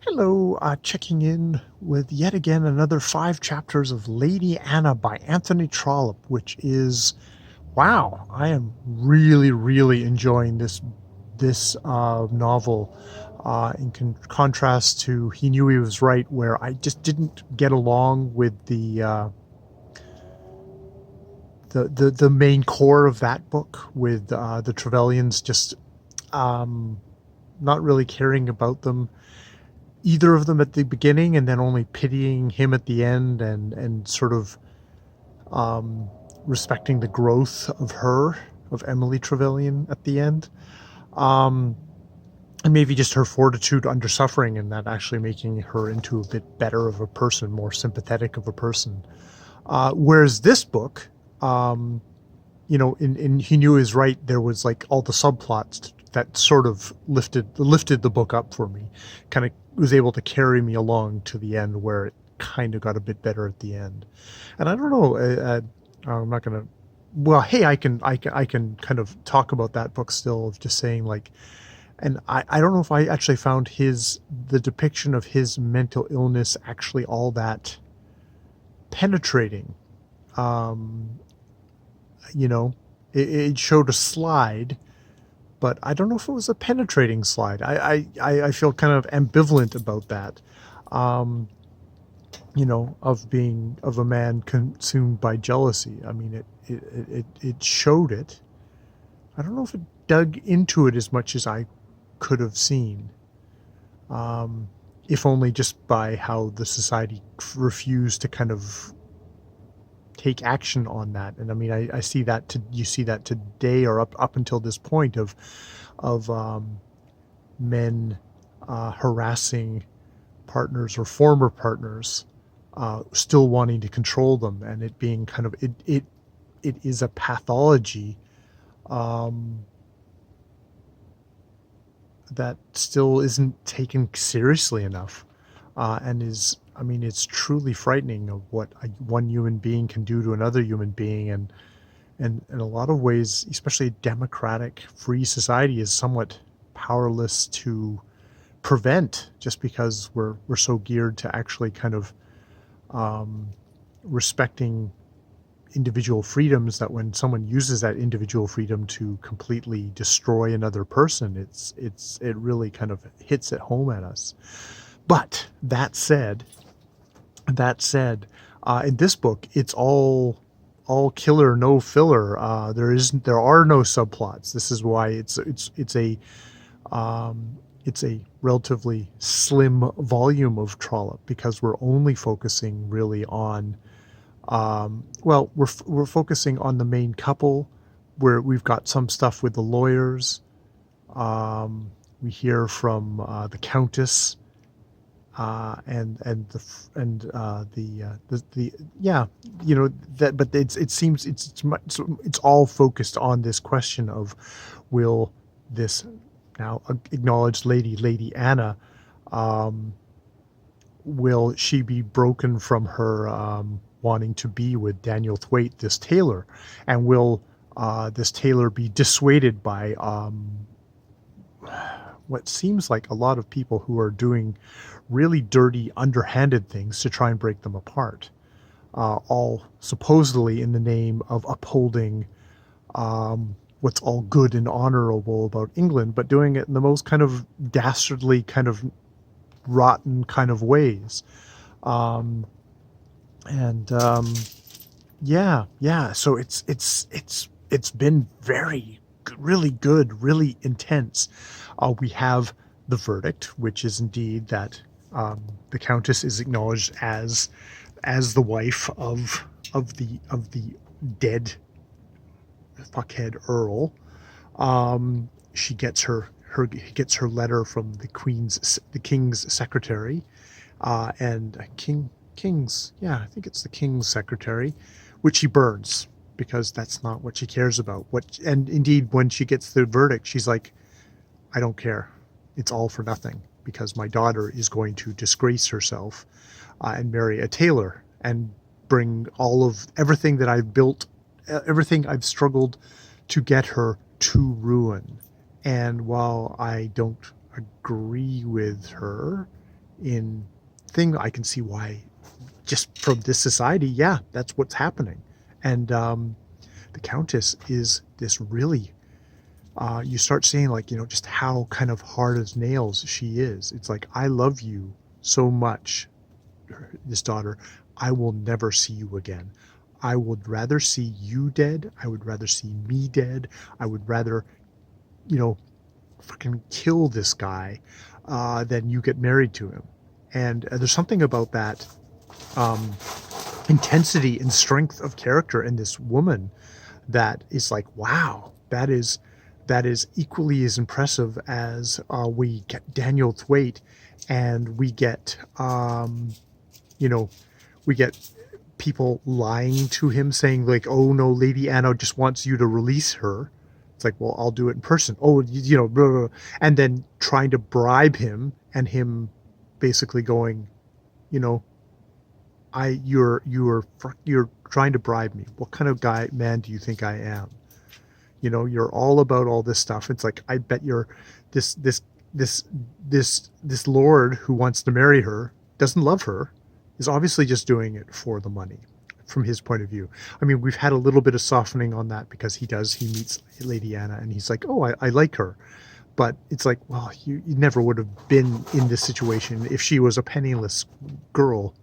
Hello, checking in with yet again another 5 chapters of Lady Anna by Anthony Trollope, which is wow. I am really enjoying this novel. In contrast to He Knew He Was Right, where I just didn't get along with the main core of that book, with the Trevelyan's just um, not really caring about them, either of them at the beginning, and then only pitying him at the end, and sort of um, respecting the growth of Emily Trevelyan at the end, um, and maybe just her fortitude under suffering, and that actually making her into a bit better of a person, more sympathetic of a person. Whereas this book, um, in He Knew He Was Right, there was like all the subplots that sort of lifted the book up for me, kind of was able to carry me along to the end, where it kind of got a bit better at the end. And I don't know, I'm not gonna. Well, hey, I can kind of talk about that book still, of just saying like, and I don't know if I actually found the depiction of his mental illness actually all that penetrating. Um, you know, it showed a slide, but I don't know if it was a penetrating slide. I feel kind of ambivalent about that. Um, of a man consumed by jealousy. I mean, it showed it. I don't know if it dug into it as much as I could have seen. Um, if only just by how the society refused to kind of take action on that. And I mean, I see that you see that today, or up until this point, of men harassing partners or former partners, still wanting to control them, and it being kind of it is a pathology, um, that still isn't taken seriously enough, and is, I mean, it's truly frightening of what one human being can do to another human being. And in a lot of ways, especially a democratic free society is somewhat powerless to prevent, just because we're so geared to actually kind of um, respecting individual freedoms, that when someone uses that individual freedom to completely destroy another person, it really kind of hits at home at us. But that said, in this book, it's all killer, no filler. There are no subplots. This is why it's a relatively slim volume of Trollope, because we're only focusing really on, well, we're focusing on the main couple, where we've got some stuff with the lawyers. We hear from the Countess, and the yeah, that. But it seems it's all focused on this question of, will this now acknowledged Lady Anna, um, will she be broken from her wanting to be with Daniel Thwaite, this tailor, and will this tailor be dissuaded by what seems like a lot of people who are doing really dirty, underhanded things to try and break them apart, all supposedly in the name of upholding what's all good and honorable about England, but doing it in the most kind of dastardly, kind of rotten kind of ways. Um, and yeah. So it's been really good, really intense. We have the verdict, which is indeed that the Countess is acknowledged as the wife of the dead fuckhead Earl. She gets her letter from the king's secretary, and king's, yeah, I think it's the king's secretary, which she burns, because that's not what she cares about. And indeed, when she gets the verdict, she's like, I don't care. It's all for nothing, because my daughter is going to disgrace herself, and marry a tailor, and bring all of everything that I've built, everything I've struggled to get her, to ruin. And while I don't agree with her in thing. I can see why, just from this society, yeah, that's what's happening. And the Countess is this really, you start seeing, like, just how kind of hard as nails she is. It's like, I love you so much, this daughter. I will never see you again. I would rather see you dead. I would rather see me dead. I would rather, fucking kill this guy than you get married to him. And there's something about that um, intensity and strength of character in this woman that is like, wow, that is equally as impressive as we get Daniel Thwaite, and we get you know we get people lying to him saying, like, oh no, Lady Anna just wants you to release her. It's like, well, I'll do it in person. Oh, blah, blah, blah. And then trying to bribe him, and him basically going, you know you're trying to bribe me. What kind of man do you think I am? You're all about all this stuff. It's like, I bet you're this this this lord who wants to marry her, doesn't love her, is obviously just doing it for the money, from his point of view. I mean, we've had a little bit of softening on that, because he meets Lady Anna, and he's like, oh, I like her. But it's like, well, you never would have been in this situation if she was a penniless girl.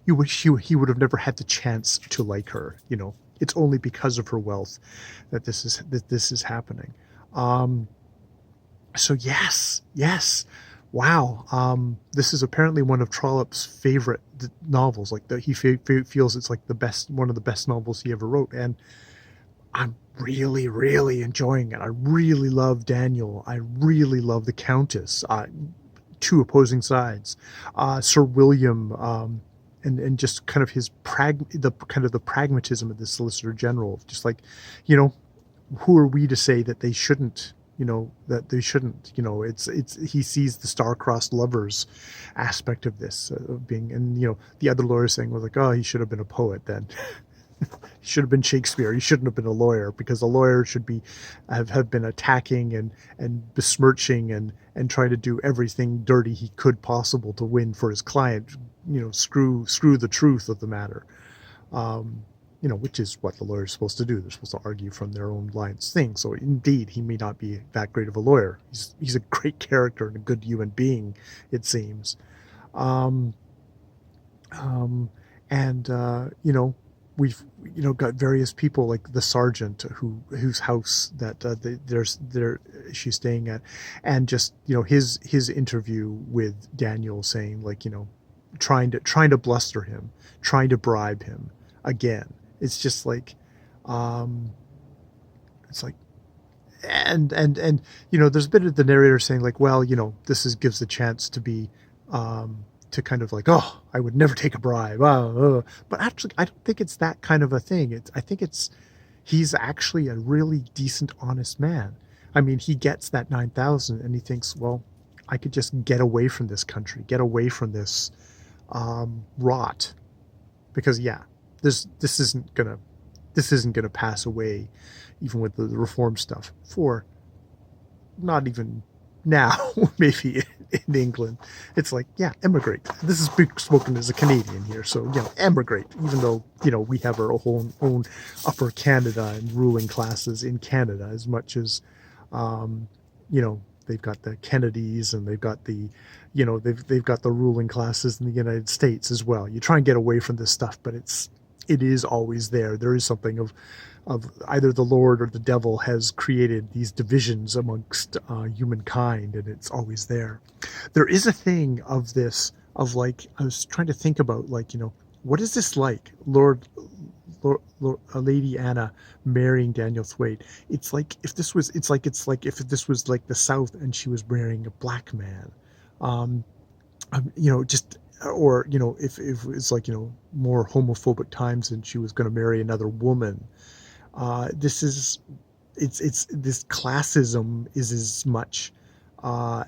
He would have never had the chance to like her. It's only because of her wealth that this is happening. So yes, wow. This is apparently one of Trollope's favorite novels. Like, he feels it's like one of the best novels he ever wrote, and I'm really, really enjoying it. I really love Daniel. I really love the Countess. Two opposing sides. Sir William, and just kind of the pragmatism of the Solicitor General. Just like, who are we to say that they shouldn't? That they shouldn't. It's he sees the star-crossed lovers aspect of this, of being, and the other lawyer saying, was like, oh, he should have been a poet then. He should have been Shakespeare. He shouldn't have been a lawyer, because a lawyer should have been attacking and besmirching and trying to do everything dirty he could possible to win for his client. Screw the truth of the matter. Which is what the lawyer's supposed to do. They're supposed to argue from their own lines thing. So indeed, he may not be that great of a lawyer. He's a great character and a good human being, it seems. We've got various people, like the sergeant whose house that she's staying at, and just his interview with Daniel, saying, like, trying to bluster him, trying to bribe him again. It's just like, it's like, and there's a bit of the narrator saying, like, well, this gives the chance to be to kind of like, oh, I would never take a bribe. But actually, I don't think it's that kind of a thing. I think he's actually a really decent, honest man. I mean, he gets that 9,000, and he thinks, well, I could just get away from this country, get away from this rot, because this isn't gonna pass away, even with the reform stuff, for not even now, maybe in England. It's like, emigrate. This is spoken as a Canadian here, so emigrate. Even though we have our own upper Canada and ruling classes in Canada, as much as they've got the Kennedys, and they've got the they've got the ruling classes in the United States as well. You try and get away from this stuff, but it is always there. There is something of either the Lord or the devil has created these divisions amongst humankind, and it's always there. There is a thing of this, of like, I was trying to think about, like, what is this like, Lady Anna marrying Daniel Thwaite? It's like if this was like the South, and she was marrying a black man, just, or if it's like more homophobic times, and she was going to marry another woman. This classism is as much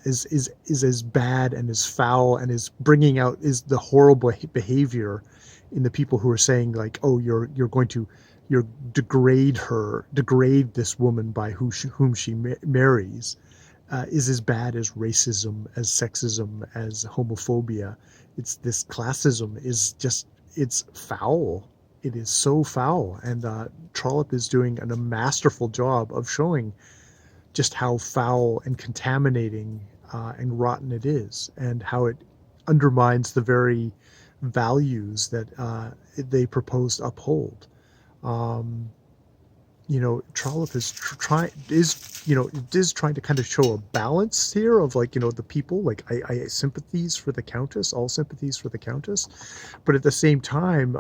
is as bad and as foul, and is bringing out is the horrible behavior in the people who are saying, like, oh, you're going to degrade this woman by whom she marries, is as bad as racism, as sexism, as homophobia. It's this classism is just, it's foul. It is so foul. And Trollope is doing a masterful job of showing just how foul and contaminating and rotten it is, and how it undermines the very values that they propose to uphold. Um, Trollope is trying to kind of show a balance here of, like, the people, like, I sympathies for the Countess, all sympathies for the Countess, but at the same time,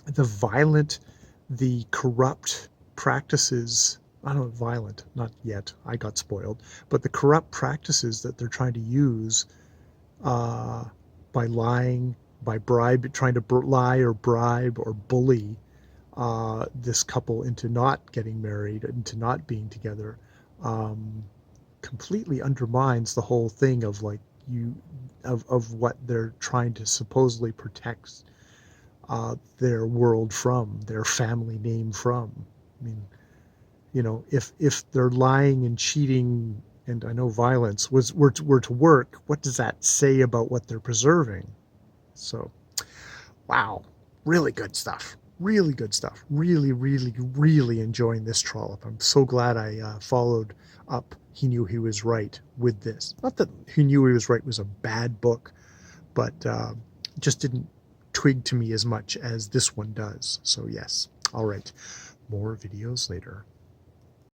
the violent, the corrupt practices, I don't know, violent, not yet, I got spoiled, but the corrupt practices that they're trying to use uh, by lying, by trying to lie or bribe or bully this couple into not getting married, into not being together, um, completely undermines the whole thing of, like, of what they're trying to supposedly protect their world from, their family name from. I mean, if they're lying and cheating, and I know violence were to work, what does that say about what they're preserving? So, wow, really good stuff. Really good stuff. Really, really, really enjoying this Trollope. I'm so glad I followed up He Knew He Was Right with this. Not that He Knew He Was Right was a bad book, but just didn't twig to me as much as this one does. So yes. All right. More videos later.